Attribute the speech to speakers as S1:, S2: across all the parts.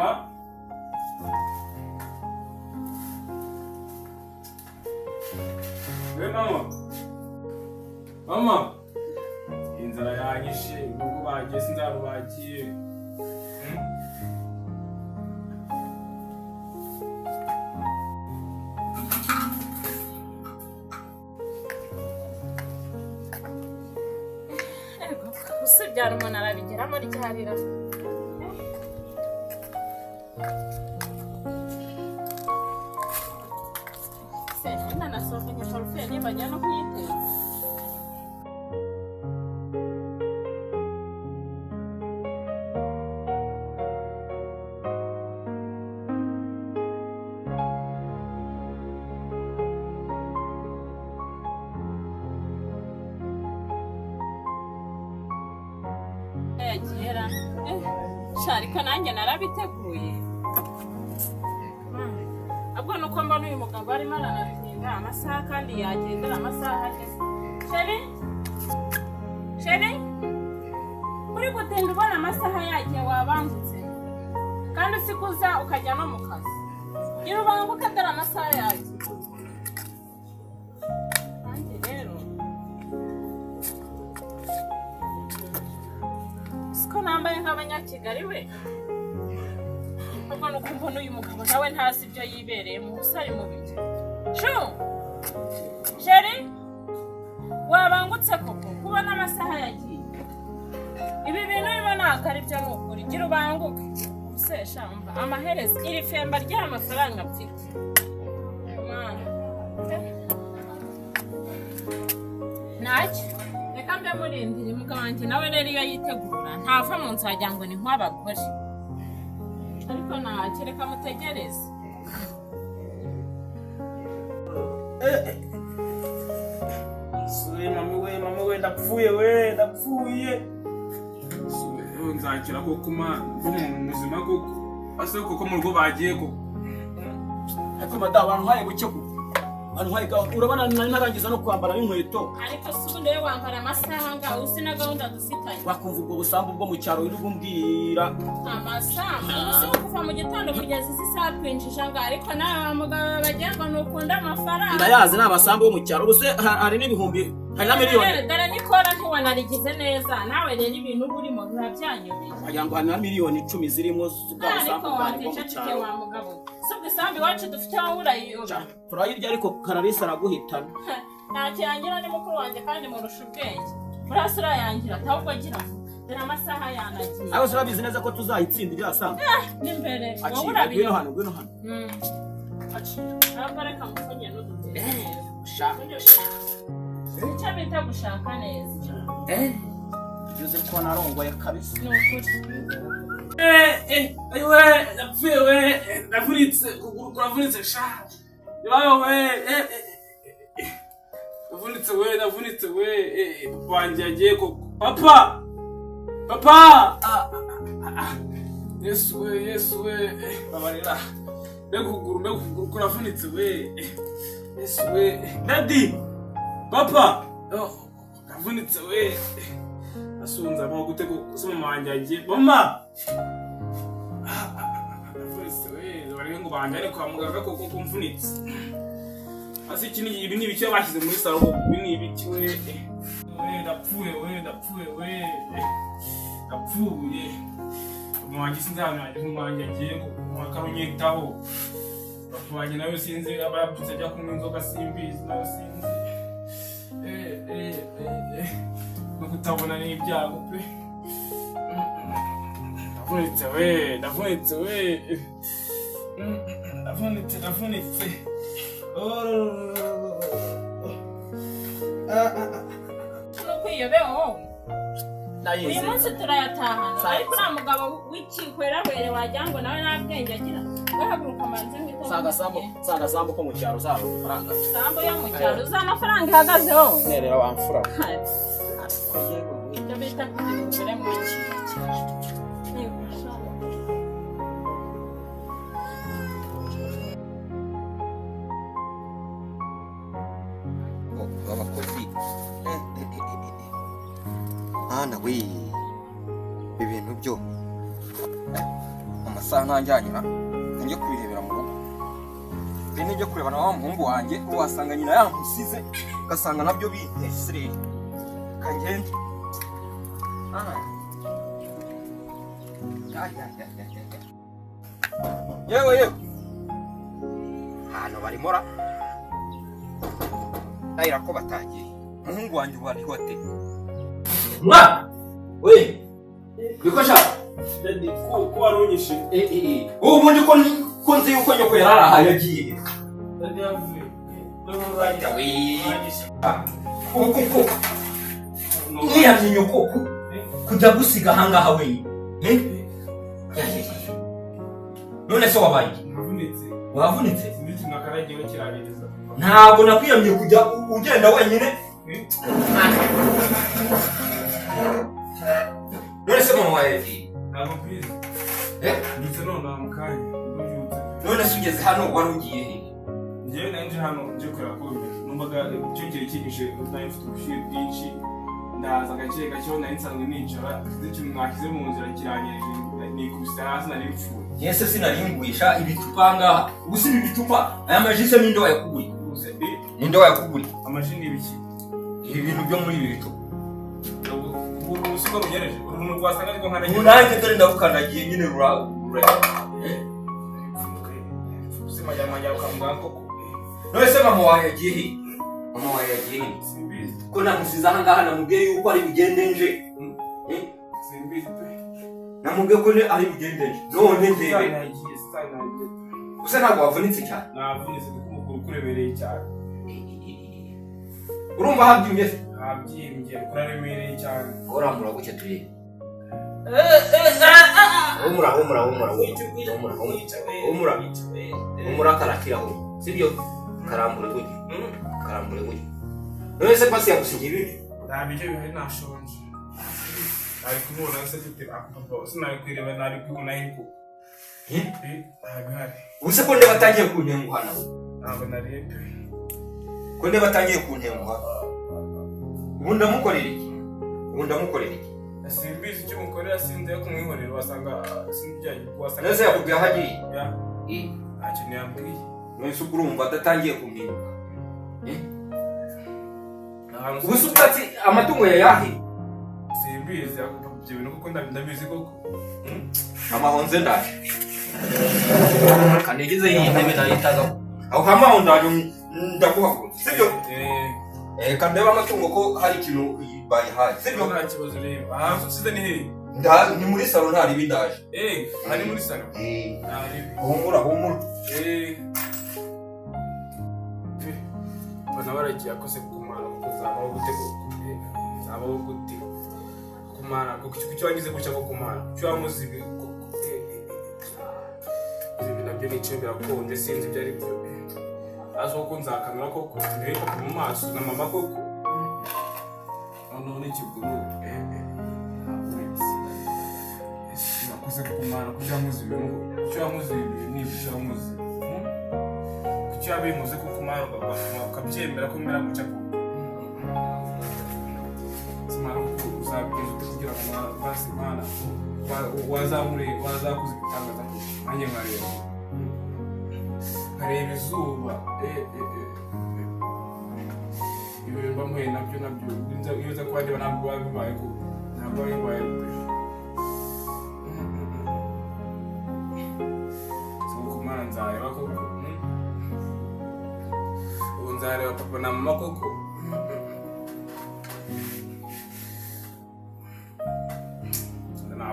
S1: mama. Mama. Mama. Inzara yanyishe, ubu bagiye sinzarubagiye.
S2: Usibyara umuntu arabigeramo ryarira. Sena nasohokanye parufe nibajya no kuyitera. Yagera shariko nanjye narabiteguye abwo nuko mbona uyu mugabo arimo aranabipinga amasaha kandi yagendera amasaha ageze. Sheri uri gutinda ubona amasaha yagiye wabangutse kandi usikuza ukajya no mu kazi gira ubanguke dore amasaha yagiye. Nanjye rero ko nambaye nk'abanyakigali we ubwo nuko mbona uyu mugabo nawe ntazi ibyo yibereye mu busari mu biki. Sheri wabangutse koko kubona amasaha yagiye ibi bintu bibona akari byo n'ukuri gira ubanguke usesha mva amaherezo iri femba ry'amafaranga mfite nacyo reka mbe murindira umugabo wanjye nawe rero iyo yitegura ntava mu nzu wagira ngo ni nk'abagore ariko ntacyo reka mutegereze.
S1: Mama we ndapfuye. Nzakira koko ma muzima koko. Ase koko mu rugo bagiye koko.
S3: Ariko madamu abantu haye bucye koko. Urabona narangiza no kwambara n'inkweto
S2: ariko subundi we wambara amasaha ngaho usi na gahunda dufitanye
S3: bakumva ubwo busambu bwo mu cyaro uri gumbwira
S2: amasaha usi kuva mu gitondo kugeza isaha twinjisha ngaho ariko nawe mugabo bagiye ngo nukunda amafaranga
S3: ndayazi ni amasambu yo mu cyaro ubuse hari n'ibihumbi hari na miliyoni
S2: dore nikora ntiwanarigize neza nawe rero ibintu burimo birabyanyobeye
S3: wagira ngo hari na miliyoni 10 zirimo z'ubusambu bwo mu cyaro
S2: wa mugabo subwe sambi wacu dufite aho urayiyoba
S3: turayirya ariko Kararisa araguhitana
S2: ntakirangira ni mukuru wanjye kandi murusha ubwenge urasura yangira ahubwo gira dore amasaha yanagiye
S3: aho surabizi neza ko tuzayitsindira asanga
S2: n'imbere
S3: wowe urabiye hano
S2: ntabwo reka mufunye n'udutera
S3: ushaka
S2: icyo bita gushaka neza
S3: yuze ko narongoye kabisa
S2: ni ukuri.
S1: Ayiwe napfuye we navunitse ukuguru kuravunitse sha yabaye we navunitse we papa wanjye yagiye koko papa Yesu we babarira mbega ukuguru kuravunitse we Yesu we daddy papa navunitse we asunza mo gutego soma manje yagiye mama ngo banjane kwa muganga koko kumfunitse asi ibi ni ibiki bashyize muri salo ibi ni ibiki we ndapfuye umwanjye sinzana umwanjye agiye mwakaronyitaho bapfanye nawe sinzi ababyutse ajya kunywa inzoga simbizi nawe sinzi no kutabona n'ibyago pe ndavunitse we Navunitse.
S2: Nukuyobeho. Uyu munsi turayatahana ariko nta mugabo w'ikikwera wagira ngo nawe nta bwenge agira. Gahaguruka manze ngita.
S3: Saga sambu ko mu cyaro zabo faranga.
S2: Sambu yo mu cyaro za amafaranga ihagazeho.
S3: Nerera wamfura.
S2: Ibyo bita kugura mu cyaro.
S4: abakozi ana we ibintu byo amasaha amasaha ntanjyanyira njye kubirebera mu rugo. Nijye kureba na wa muhungu wanjye wasanga nyina yamusize ugasanga nabyo bintesire kagende. Yewe hano barimora ndahira ko batagiye. Umuhungu wanjye bari hote
S3: we bikosha
S1: ko warunyishe
S3: ubundi ko nzi yuko nyoko yararaha yagiye Iyamye nyoko kujya gusiga ahangaha wenyine. None se wabaye wavunitse ntabwo nakwiyamye kujya ugenda wenyine. None se mama wawe
S1: ntabwo mbizi ndetse none namukanya
S3: none se ugeze hano wari ugiye he?
S1: njyewe nanje hano nje kureba ko numvaga cyongeye kigishe nari mfite ubushyuhe bwinshi ndaza gake gake nari nsanzwe nicara ikintu mwashyize mu nzira kiranyereje nikubise hasi nari mpfuye.
S3: Yese sinaringuisha ibicupa ngaha ubusi ibi bicupa aya majise ninde wayakuguriye? Ninde wayakuguriye?
S1: Amajini ibiki
S3: ibi bintu byo muri ibi bicupa
S1: ubusigo rugereje uruntu rwasanga ariko nkanagiye
S3: unanjye dore ndabukandagiye nyine rura
S1: usima jamanja ukamuganga koko.
S3: None se mama wawe yagiye he? Mama wawe yagiye he?
S1: Simbizi
S3: ko namusize aha ngaha namubwiye yuko ari bugende nje.
S1: Simbizi
S3: namubwiye ko ari bugende nje none ndebe gusa ntabwo wavunitse cyane.
S1: navunitse kuko kuremereye cyane.
S3: Urumva habyimye se?
S1: Habyimbye kuraremereye cyane.
S3: Urambura gucye turi umura karakiraho sibyo? Karambure gute none se pasi yagusigiye ibi?
S1: Ntabyo bihari nashonje ari kumubona se tute akapapa sinakwireba nari kubona hiko ntabihari.
S3: Ubuse ko ndeba atangiye kuntenguhana
S1: ntabwo narebye
S3: ko ndeba atangiye kuntenguha. Ubu ndamukorera iki?
S1: Simbizi icyo mukorera sinzi yo kumwihorera wasanga sinjyanye wasanga
S3: nese yakubwiye aho agiye
S1: ntacyo yambwiye.
S3: Nese urumva adatangiye kumwiruka ubuse ubwatsi amatungo yayahe?
S1: Simbizi ibyo bintu kuko ndabizi koko.
S3: Amahonze ndaje kanigeze iyi ntebe nayitagaho aho hamaho ndaje ndakuhakunze sibyo? Kandeba amatungo ko hari ikintu bayihaye sibyo?
S1: Nta kibazo reba ahantu usize ni hehe?
S3: Ni muri salo ntari bindaje.
S1: Ari muri salo
S3: humura
S1: bana baragiye akose kumara kuko zabaho gute kumara kuko icyo wagize gucya ko kumara icyo wamuzi ibi nabyo nicyo birakonje sinzi ibyo ari byo azo ko nzakamera koko ndebe mu maso na mama koko none ikiguru nakuze kumara kuko yamuzi ibintu icyo yamuzi ni icyo yamuzi icyo yabimuze ko kumara ukabyemera ko mera gucya ko simara ko uzabigeza kugira ngo basi mana wazakuze ibitangaza nanjye nkareba izuba ibintu mbamuye nabyo iyo uza kuba ndeba ntabwo biba bibaye ko ntabwo biba bibaye kumara nzareba koko ubu nzareba papa na mama koko nta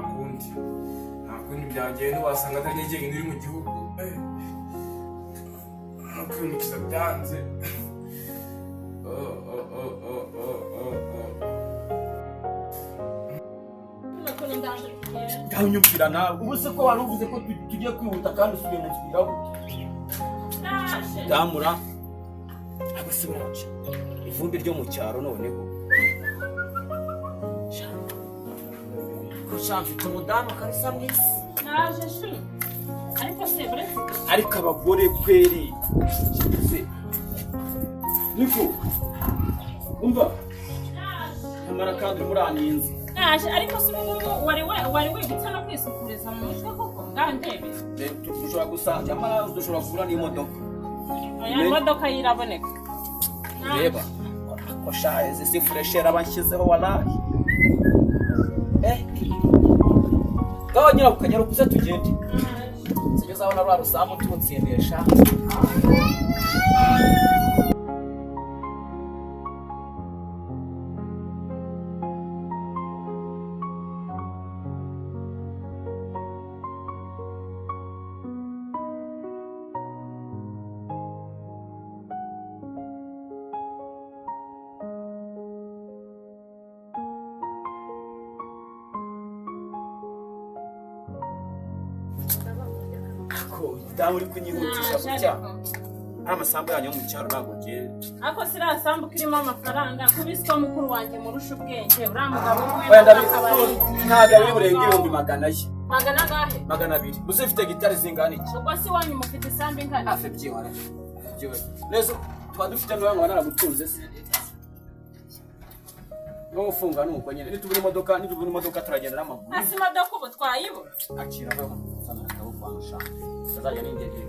S1: kundi byagenda wasanga atari njye uri mu gihugu no kwimukiza byanze.
S3: Unyumvira nawe ubuse ko wari uvuze ko tugiye kwihuta kandi usubiye mu kigiraho damura abase mwaje ivumbi ryo mu cyaro noneho mfite umudamu karisa mwisi
S2: naje shi ariko se buretse
S3: ariko abagore kweri niko umva kamara kandi muraninze
S2: naje ariko se ubu wari wibutsa no kwisukuriza mu mutwe koko Gandebe.
S4: dushobora gusanga nyamara dushobora kugura n'imodoka.
S2: Aya modoka yiraboneka.
S4: Reba ko shaje izi freshera banshyizeho wallahi. Gaho nyira kukagera kuze tugende. Sinyo zabona rwa rusamu tunsindesha. Damu uri kunyihutisha gutya. Amasambu yanyu mu cyaro ntabwo ngiye.
S2: Ako sira sambu kirimo amafaranga kubiswa mukuru wanjye murusha ubwenge uramugabo
S4: Wenda ntaga ari burenge 200 ye.
S2: Magana gahe?
S4: 200. Muzifite gitari zingana iki?
S2: Ubwo si wanyu mufite sambu ingana.
S4: Afe byihora. Lezo twa dufite n'wanyu naragutunze se. No ufunga nuko nyine nitubura imodoka turagenda n'amaguru.
S2: Asi modoka ubu twayibo.
S4: Akira baba sana ndabo kwansha. Tazajya n'ingege.